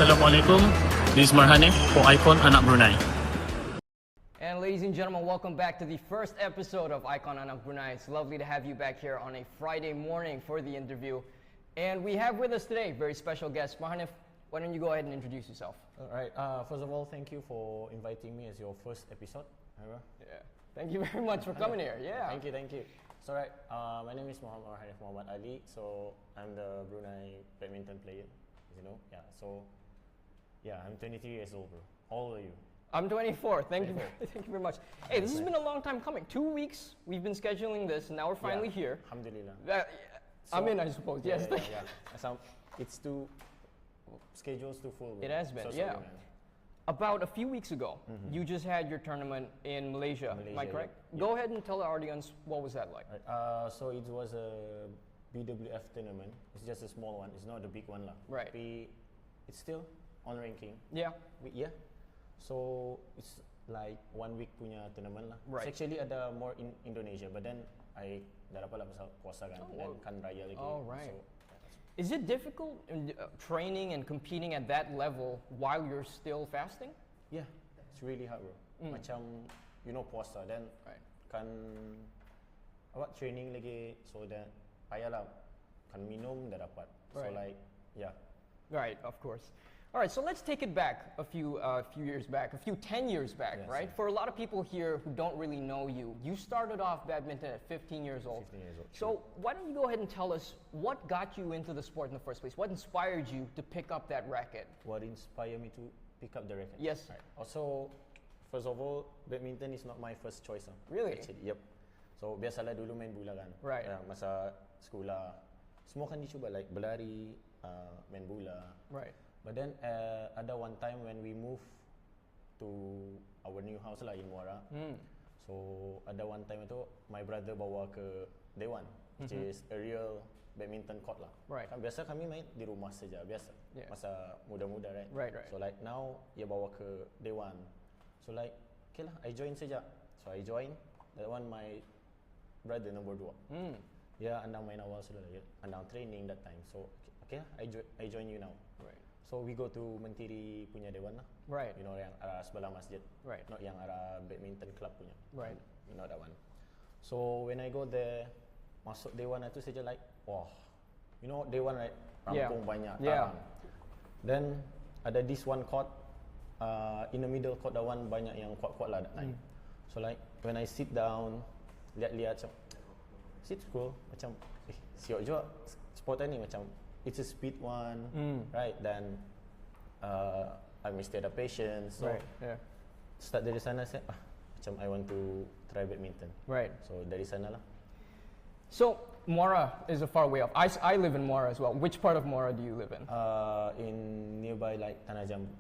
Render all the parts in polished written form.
Assalamualaikum. This is Marhanif for Ikon Anak Brunei. And ladies and gentlemen, welcome back to the first episode of Ikon Anak Brunei. It's lovely to have you back here on a Friday morning for the interview. And we have with us today a very special guest. Marhanif, why don't you go ahead and introduce yourself? All right. First of all, thank you for inviting me as your first episode. Yeah. Thank you very much for coming here. Yeah. Thank you. So right, my name is Marhanif Ali. So I'm the Brunei badminton player, as you know. Yeah. So yeah, I'm 23 years old, bro. How old are you? I'm 24. Thank you very much. Hey, this has been a long time coming. 2 weeks we've been scheduling this, and now we're finally here. Alhamdulillah. I'm in, I suppose. Yes. Yeah. So it's schedule's too full. Bro. It has been. So yeah. sorry, man. About a few weeks ago, you just had your tournament in Malaysia. Am I correct? Yeah. Go ahead and tell the audience what was that like. Right. So it was a BWF tournament. It's just a small one. It's not the big one, lah. Right. It's still on ranking. Yeah. Yeah. So it's like 1 week punya tournament lah. Right. It's actually ada more in Indonesia, but then I dah dapat lah pasal puasa kan, dan kan raya lagi. Oh right. So, is it difficult in, training and competing at that level while you're still fasting? Yeah, it's really hard, bro. Macam you know puasa, then kan awak training lagi, so then payah lah kan minum dah dapat. So like yeah. Right, of course. All right, so let's take it back a few years back, a few 10 years back, yes, right? Sir. For a lot of people here who don't really know you, you started off badminton at 15 years old. 15 years old. So why don't you go ahead and tell us what got you into the sport in the first place? What inspired you to pick up that racket? What inspired me to pick up the racket? Yes. Right. Also, first of all, badminton is not my first choice. Really? Actually, yep. So biasalah dulu main bola kan. Right. Masa sekolah, semua kan dicuba like berlari, main bola. Right. But then ada one time when we moved to our new house lah in Muara. So ada one time itu my brother bawa ke Dewan, which is a real badminton court lah. Right. Kan biasa kami main di rumah saja biasa. Yeah. Masa muda-muda right. Right. So like now dia bawa ke Dewan. So like okay lah, I join saja. So I join. That one my brother number 2. Ya, andang main awal sudah lah. Andang training that time. So okay lah, I join you now. Right. So we go to Mentiri punya Dewan lah. Right. You know yang arah sebelah masjid. Right. Not yang arah badminton club punya. Right. You know that one. So when I go there, masuk Dewan itu saja like, wah, you know Dewan right, rampung banyak tarang. Then ada this one court, in the middle court that one banyak yang kuat-kuat lah that time. So like when I sit down, lihat-lihat macam, sit cool, macam, siok juga sport ni macam. It's a speed one, right? Then I must have patience. So start dari sana saya, macam I want to try badminton. Right. So dari sana lah. So Muara is a far way off. I live in Muara as well. Which part of Muara do you live in? In nearby like Tanah Jambu.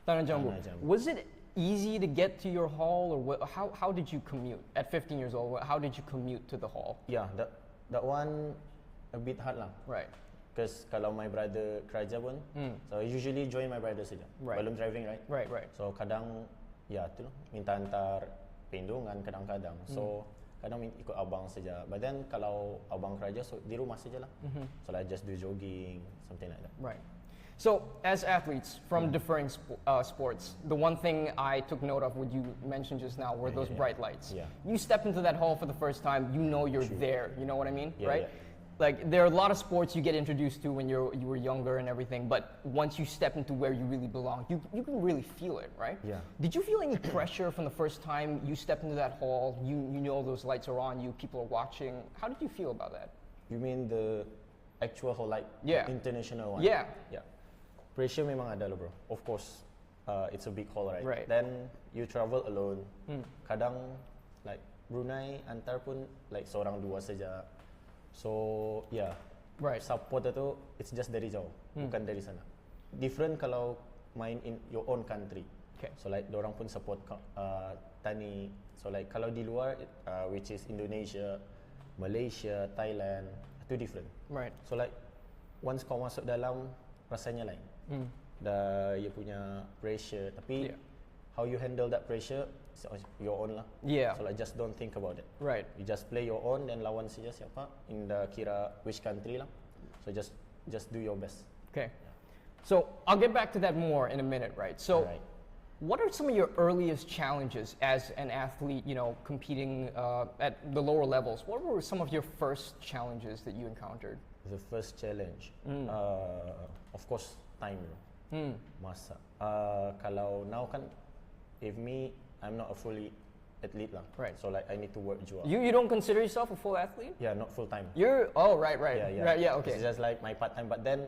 Tanah Jambu. Was it easy to get to your hall, or how did you commute at 15 years old? How did you commute to the hall? Yeah, that one a bit hard lah. Right. Because kalau my brother kerja pun, so I usually join my brother saja. Right. Belum driving, right? Right. So kadang, ya tu lah, minta hantar pendungan kadang-kadang. So kadang ikut abang saja. But then kalau abang kerja, so di rumah saja lah. So like just do jogging, something like that. Right. So as athletes from differing sports, the one thing I took note of what you mentioned just now were those bright lights. Yeah. You step into that hall for the first time, you know you're there. You know what I mean, right? Yeah. Like there are a lot of sports you get introduced to when you were younger and everything, but once you step into where you really belong, you can really feel it, right? Yeah. Did you feel any pressure from the first time you stepped into that hall? You know those lights are on you, people are watching. How did you feel about that? You mean the actual hall, like the international one? Yeah. Pressure memang ada loh, bro. Of course, it's a big hall, right? Right. Then you travel alone. Kadang like Brunei antar pun like seorang dua saja. So yeah, support itu it's just dari jauh, bukan dari sana. Different kalau main in your own country. Okay. So like dorang pun support tani. So like kalau di luar, which is Indonesia, Malaysia, Thailand, itu different. Right. So like once kau masuk dalam, rasanya lain. Dah ia punya pressure, tapi how you handle that pressure your own lah. Yeah. So like just don't think about it. Right. You just play your own, then lawan saja siapa in the kira which country lah. So just do your best. Okay. So I'll get back to that more in a minute, right? So Alright. what are some of your earliest challenges as an athlete, you know, competing at the lower levels? What were some of your first challenges that you encountered? The first challenge, of course, time. Masa. Kalau now kan, if me, I'm not a fully athlete lah. Right. So like I need to work juga. You don't consider yourself a full athlete? Yeah, not full time. You're, oh, right. Yeah, Yeah, okay. It's just like my part time, but then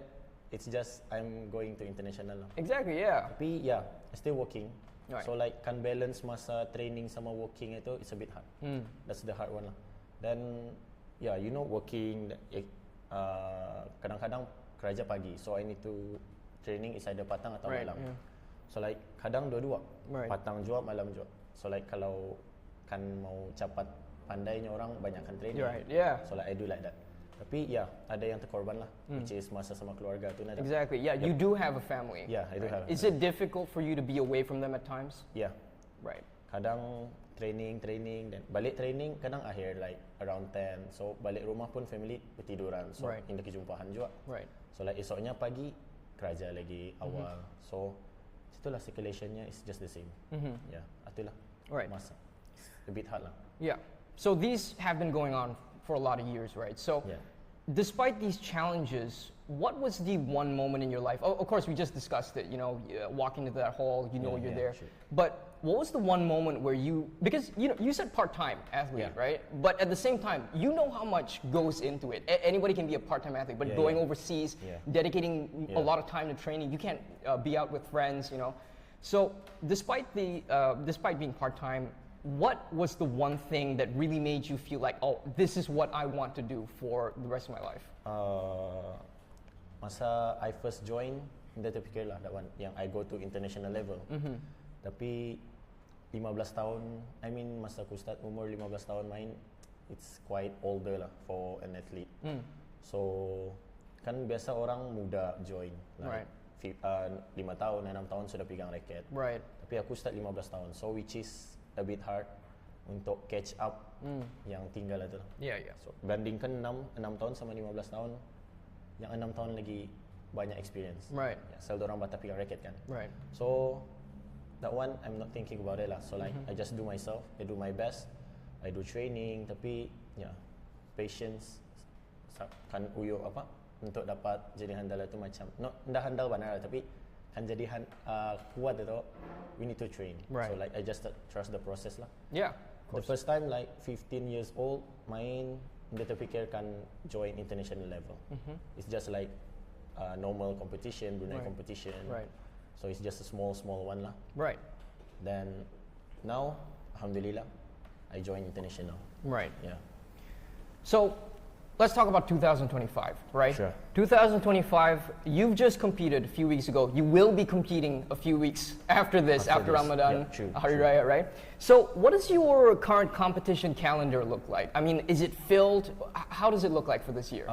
it's just I'm going to international lah. Exactly, yeah. Tapi yeah, I still working. Right. So like can balance masa training sama working itu, it's a bit hard. That's the hard one lah. Then yeah, you know working, kadang-kadang kerja pagi, so I need to training is either patang atau malam. Yeah. So like kadang dua-dua, Right. patang jua, malam jua. So like kalau kan mau cepat pandainya orang banyakkan training. You're right, yeah. So like I do like that. Tapi ya ada yang terkorban lah, which is masa sama keluarga tu nada. Exactly, yeah. You do have a family. Yeah, I do have. Is it difficult for you to be away from them at times? Yeah. Right. Kadang training dan balik training kadang akhir like around 10. So balik rumah pun family bertiduran. So Right. hindi kejumpahan juga. Right. So like esoknya pagi kerja lagi awal. So itulah circulationnya is just the same. Yeah, itulah. Right. Masa. It's a bit hard lah. Yeah. So these have been going on for a lot of years, right? So Yeah. despite these challenges, what was the one moment in your life? Oh, of course, we just discussed it, you know, walking into that hall, you know Yeah, you're yeah, there. sure. But what was the one moment where you, because you know, you said part-time athlete, Yeah. right? But at the same time, you know how much goes into it. Anybody can be a part-time athlete, but Yeah, going yeah. overseas, Yeah. dedicating a Yeah. lot of time to training, you can't be out with friends, you know. So despite being part-time, what was the one thing that really made you feel like, oh, this is what I want to do for the rest of my life? Masa I first join, hindi terfikir lah that one, yang I go to international level. Tapi 15 tahun, I mean masa aku start umur 15 tahun main, it's quite older lah for an athlete. So kan biasa orang muda join, like Right. 5 tahun, 6 tahun sudah pegang raket. Right. Tapi aku start 15 tahun, so which is a bit hard untuk catch up yang tinggal itu. Yeah, yeah. So bandingkan 6 tahun sama 15 tahun, yang 6 tahun lagi banyak experience. Right. Ya, selalu orang batas pegang raket kan. Right. So that one I'm not thinking about it lah. So like I just do myself, I do my best, I do training. Tapi ya patience kan uyo apa untuk dapat jadi handal itu macam ndak handal benar tapi kan jadi kuat itu we need to train. Right. So like I just trust the process lah. Yeah. The first time like 15 years old main, dia terfikirkan join international level. It's just like normal competition, Brunei Right. competition. Right. So it's just a small one lah. Right. Then now, alhamdulillah, I join international. Right. Yeah. So let's talk about 2025, right? Sure. 2025, you've just competed a few weeks ago. You will be competing a few weeks after this, after this. Ramadan, Yeah, true, Hari true. Raya, right? So what does your current competition calendar look like? I mean, is it filled? How does it look like for this year?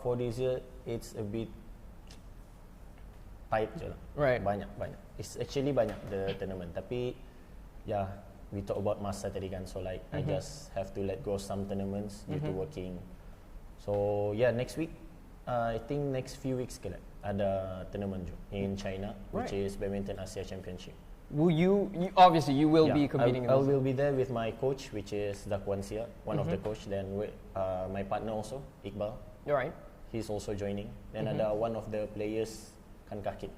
For this year, it's a bit tight je lah. Right. Banyak. It's actually banyak the tournament. Tapi, yeah, we talk about masa tadi kan. So like, I just have to let go some tournaments due to working. So yeah, next week, I think next few weeks kira ada tournament juga in China, which Right. is Badminton Asia Championship. Will you obviously you will be competing in I this. will be there with my coach, which is 𝐒𝐤𝐬𝐬𝐬𝐬𝐬, one of the coach. Then my partner also, Iqbal, All right. he's also joining. Then ada one of the players kan kaki.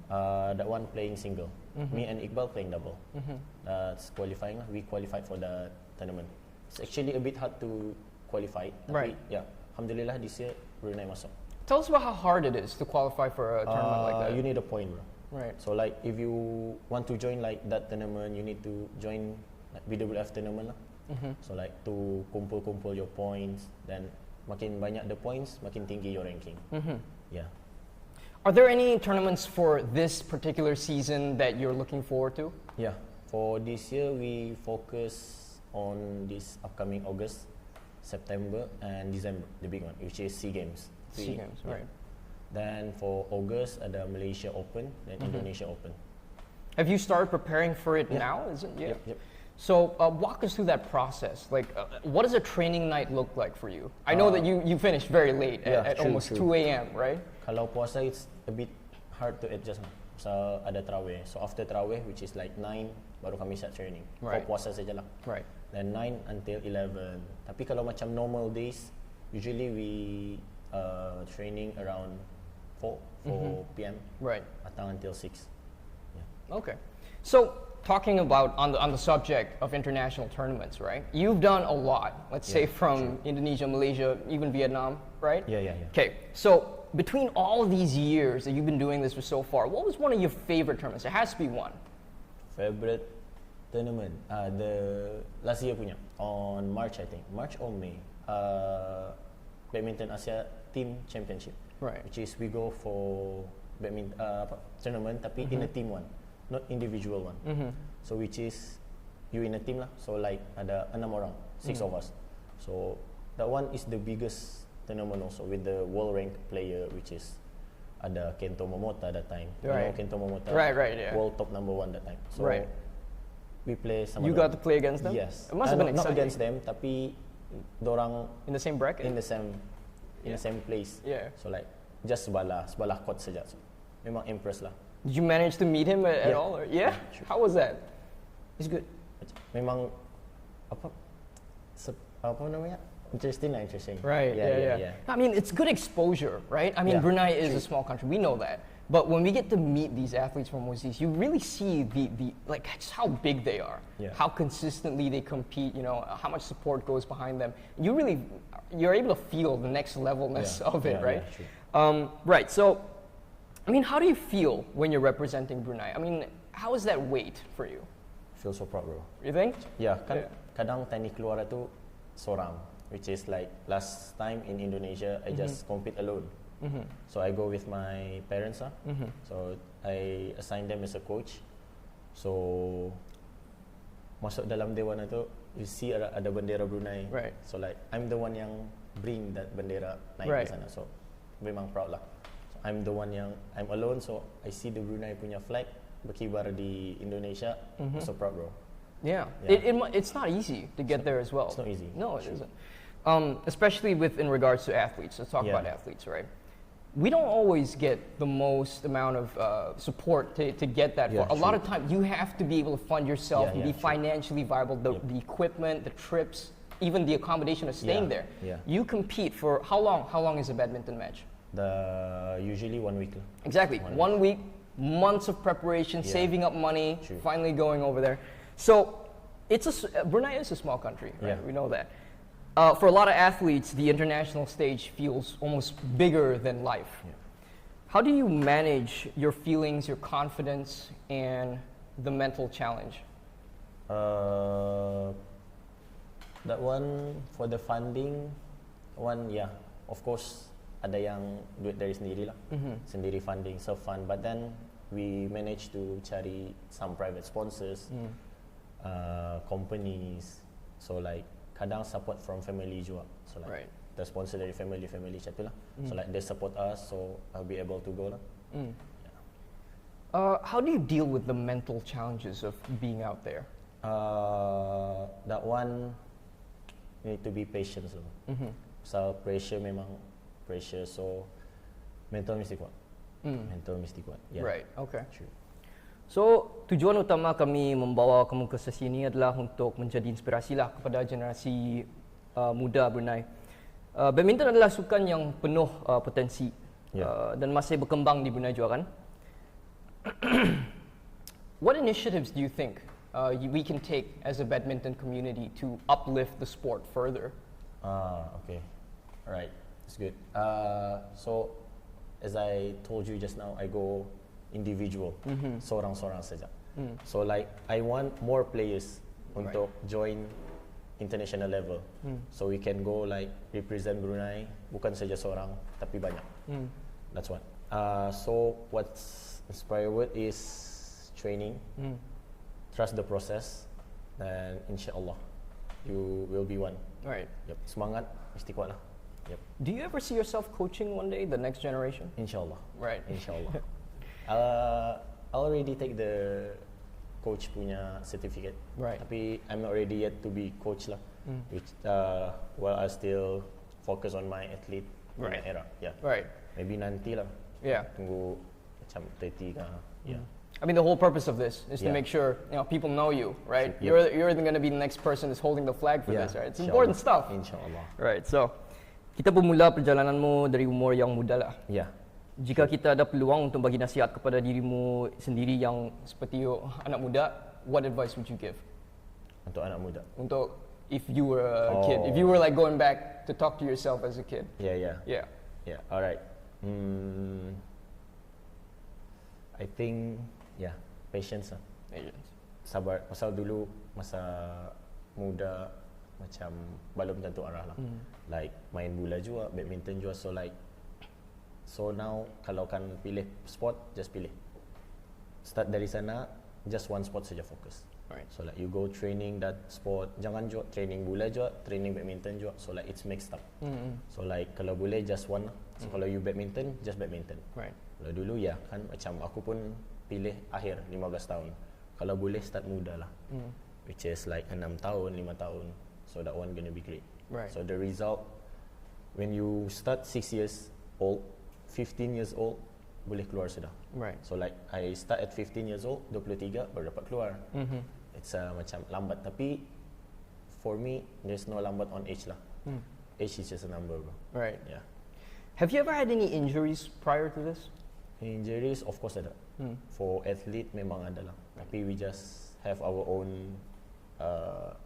That one playing single. Me and Iqbal playing double. That's qualifying lah. We qualified for the tournament. It's actually a bit hard to qualify. Right. Tapi, yeah, alhamdulillah this year Brunei masuk. Tell us about how hard it is to qualify for a tournament like that. You need a point, bro. Right. So like if you want to join like that tournament, you need to join like BWF tournament lah. So like to kumpul your points, then makin banyak the points, makin tinggi your ranking. Yeah. Are there any tournaments for this particular season that you're looking forward to? Yeah. For this year, we focus on this upcoming August, September, and December, the big one, which is SEA Games. SEA Games, right. Then for August, ada Malaysia Open, then Indonesia Open. Have you started preparing for it now? Is it? Yeah. Yep. So walk us through that process. Like, what does a training night look like for you? I know that you finished very late, yeah, at true, almost true. 2 a.m., right? Kalau puasa, it's a bit hard to adjust lah. So ada tarawih. So after tarawih, which is like 9, baru kami start training. Right. For puasa saja lah. Right. Then 9 until 11. Tapi kalau macam normal days, usually we training around 4 p.m. Right. Atang until 6. Yeah. Okay. So talking about on the subject of international tournaments, right? You've done a lot. Let's say from Indonesia, Malaysia, even Vietnam, right? Yeah. Okay. So between all of these years that you've been doing this for so far, what was one of your favorite tournaments? There has to be one. Favorite tournament? The last year punya on March, I think. March or May. Badminton Asia Team Championship. Right. Which is we go for badminton tournament tapi in a team one, not individual one. So which is you in a team lah. So like ada 6 orang, 6 of us. So that one is the biggest tournament also with the world rank player, which is ada Kento Momota that time. Right. You know Kento Momota. Right, yeah. World top number 1 that time. So right. we play some. You got to play against them? Yes. It must have been not exciting. against them, tapi dorang in the same bracket? in the same place. Yeah. So like just sebelah court saja. So, memang impress lah. Did you manage to meet him at all? Or? Yeah? Sure. How was that? It's good. Memang apa namanya? Interesting. Right. Yeah. I mean, it's good exposure, right? I mean, Brunei is a small country. We know that. But when we get to meet these athletes from overseas, you really see the like just how big they are, how consistently they compete, you know, how much support goes behind them. You're able to feel the next levelness of it, right? Right. So, I mean, how do you feel when you're representing Brunei? I mean, how is that weight for you? Feel so proud, bro. You think? Yeah, kan kadang teknik keluar tu seorang, which is like last time in Indonesia, I just compete alone. So I go with my parents lah. So I assign them as a coach. So masuk dalam dewan itu, you see ada bendera Brunei. Right. So like I'm the one yang bring that bendera naik ke sana. So memang proud lah. So, I'm the one yang I'm alone. So I see the Brunei punya flag berkibar di Indonesia. So proud, bro. Yeah. It's not easy to get there as well. It's not easy. No, it isn't. Especially in regards to athletes. Let's talk about athletes, right? We don't always get the most amount of support to get that far. A lot of times you have to be able to fund yourself and be financially viable. The equipment, the trips, even the accommodation of staying there. You compete for how long? How long is a badminton match? Usually 1 week. Exactly. 1 week, months of preparation, saving up money, finally going over there. So Brunei is a small country, right? We know that. For a lot of athletes, the international stage feels almost bigger than life. How do you manage your feelings, your confidence, and the mental challenge? That one, for the funding, of course, ada yang duit dari sendiri lah, sendiri funding, self-fund. But then we managed to cari some private sponsors, companies. So like kadang support from family juga. So like the sponsor dari family macam tu lah. So like they support us, so I'll be able to go lah. How do you deal with the mental challenges of being out there? That one, you need to be patient lah. So pressure, so mental mesti kuat. Yeah. Right. Okay. True. So, tujuan utama kami membawa kamu ke sesi ini adalah untuk menjadi inspirasi lah kepada generasi muda Brunei. Badminton adalah sukan yang penuh potensi dan masih berkembang di Brunei juga kan. What initiatives do you think we can take as a badminton community to uplift the sport further? Okay. Alright. That's good. So, as I told you just now, I go individual, seorang-seorang saja. So like I want more players untuk join international level. So we can go like represent Brunei, bukan saja seorang tapi banyak. That's one. So what's inspired with is training, trust the process, and insyaAllah you will be one. Right. Yep. Semangat, mesti kuat lah. Yep. Do you ever see yourself coaching one day, the next generation? InsyaAllah. Right. InsyaAllah. I already take the coach punya certificate. Right. Tapi I'm not ready yet to be coach lah. Which while I still focus on my athlete punya era. Yeah. Right. Maybe nanti lah. Yeah. Tunggu macam 30 kah. Yeah. I mean, the whole purpose of this is to Yeah. make sure people know you, right? Yep. You're going to be the next person that's holding the flag for Yeah, this, right? It's insyaAllah. important stuff. InsyaAllah. Right. So, kita bermula perjalanan mo dari umur yang muda lah. Yeah. Jika kita ada peluang untuk bagi nasihat kepada dirimu sendiri yang seperti anak muda, what advice would you give? Untuk anak muda. Untuk if you were a kid, if you were like going back to talk to yourself as a kid. Yeah. Alright. I think patience lah. Patience. Sabar. Pasal dulu masa muda macam belum tentu arah lah. Like main bola juga, badminton juga. So now kalau kan pilih sport, just pilih. Start dari sana, just one sport saja fokus. Right. So like you go training that sport, jangan juga training bola juga, training badminton juga. So like it's mixed up. So like kalau boleh just one lah. So kalau you badminton, just badminton. Right. Kalau dulu kan macam aku pun pilih akhir 15 tahun. Kalau boleh start muda lah. Which is like 6 tahun, 5 tahun. So that one gonna be great. Right. So the result when you start 6 years old, 15 years old, boleh keluar sudah. Right. So like I start at 15 years old, 23 baru dapat keluar. It's macam lambat, tapi for me there's no lambat on age lah. Age is just a number, bro. Right. Yeah. Have you ever had any injuries prior to this? Injuries of course ada. For athlete memang ada lah. Tapi we just have our own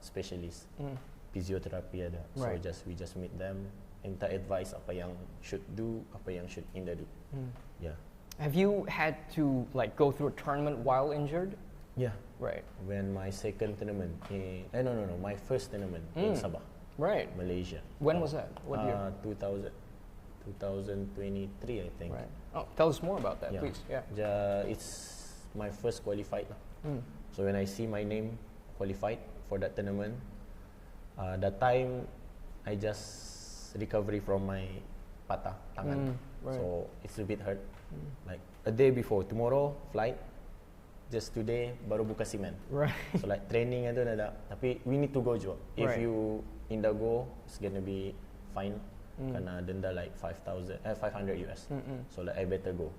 specialist. Physiotherapy ada. Right. So we just meet them, minta advice apa yang should do, apa yang should tidak do. Yeah. Have you had to like go through a tournament while injured? Yeah. Right. When my second tournament no, my first tournament in Sabah, Right. Malaysia. When was that? What year? 2023 I think. Right. Oh, tell us more about that, please. Yeah. It's my first qualified lah. So when I see my name qualified for that tournament, that time I just recovery from my patah tangan. Right. So it's a bit hurt. Like a day before, tomorrow flight. Just today baru buka simen. Right. So like training itu ada. Tapi we need to go juga. If Right. you tidak go, it's gonna be fine. Karena denda like 500 US. So like I better go.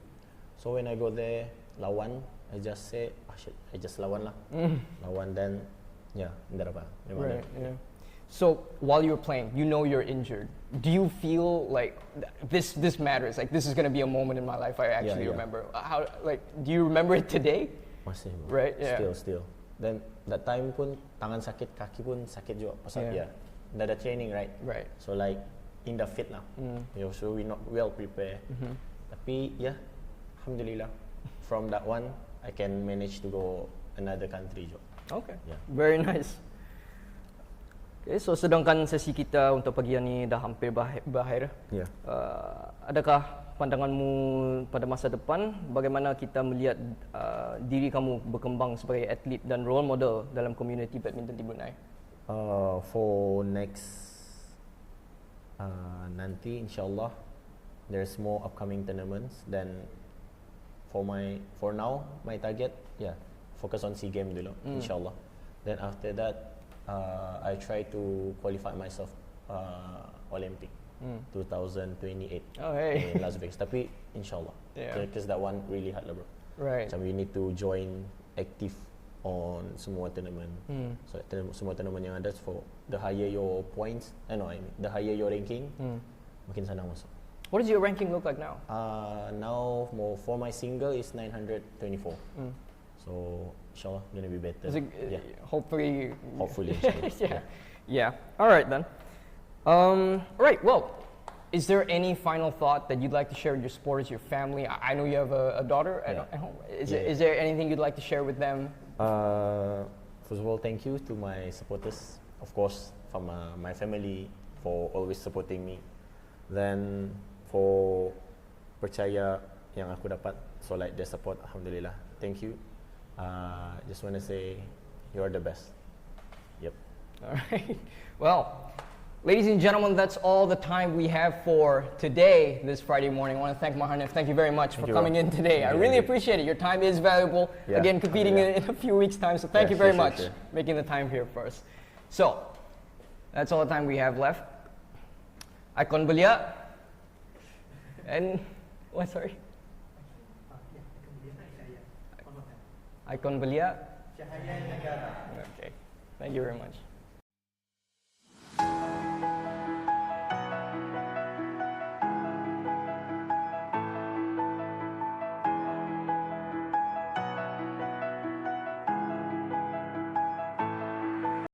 So when I go there, lawan, I just say, shit, I just lawan lah. Lawan then, tidak apa. Right. Yeah. So while you're playing, you know you're injured. Do you feel like this matters? Like this is going to be a moment in my life I actually remember. How do you remember it today? Masih. Right. Yeah. Still. Then that time pun tangan sakit, kaki pun sakit juga. Pasal dah ada training, right? Right. So like in the fit lah. So we not well prepared. Tapi alhamdulillah, from that one I can manage to go another country juga. Okay. Yeah. Very nice. Okay, so sedangkan sesi kita untuk pagi ini dah hampir berakhir. Yeah. Adakah pandanganmu pada masa depan bagaimana kita melihat diri kamu berkembang sebagai atlet dan role model dalam komuniti badminton di Brunei? For next nanti insyaallah there's more upcoming tournaments. Then for now my target focus on SEA Games dulu insyaallah. Then after that I try to qualify myself Olympic 2028 in Las Vegas. Tapi insyaallah because that one really hard lah, bro. Right. So you need to join active on semua tournament. So semua tournament yang ada, for the higher your points, the higher your ranking, makin senang masuk. What does your ranking look like now? Now for my single is 924. So inshallah gonna be better. Hopefully. Inshallah. Yeah. All right then. Right. Well, is there any final thought that you'd like to share with your supporters, your family? I know you have a daughter at home. Is there anything you'd like to share with them? First of all, thank you to my supporters, of course, from my family for always supporting me. Then for percaya yang aku dapat, so like their support, alhamdulillah, thank you. Just want to say you're the best. Yep. All right. Well, ladies and gentlemen, that's all the time we have for today, this Friday morning. I want to thank Marhanif. Thank you very much for coming in today. I really appreciate it. Your time is valuable. Again, competing in a few weeks' time. So thank you very much making the time here for us. So, that's all the time we have left. Ikon belia. And, sorry? Ikon belia. Cahaya negara. Okay. Thank you very much.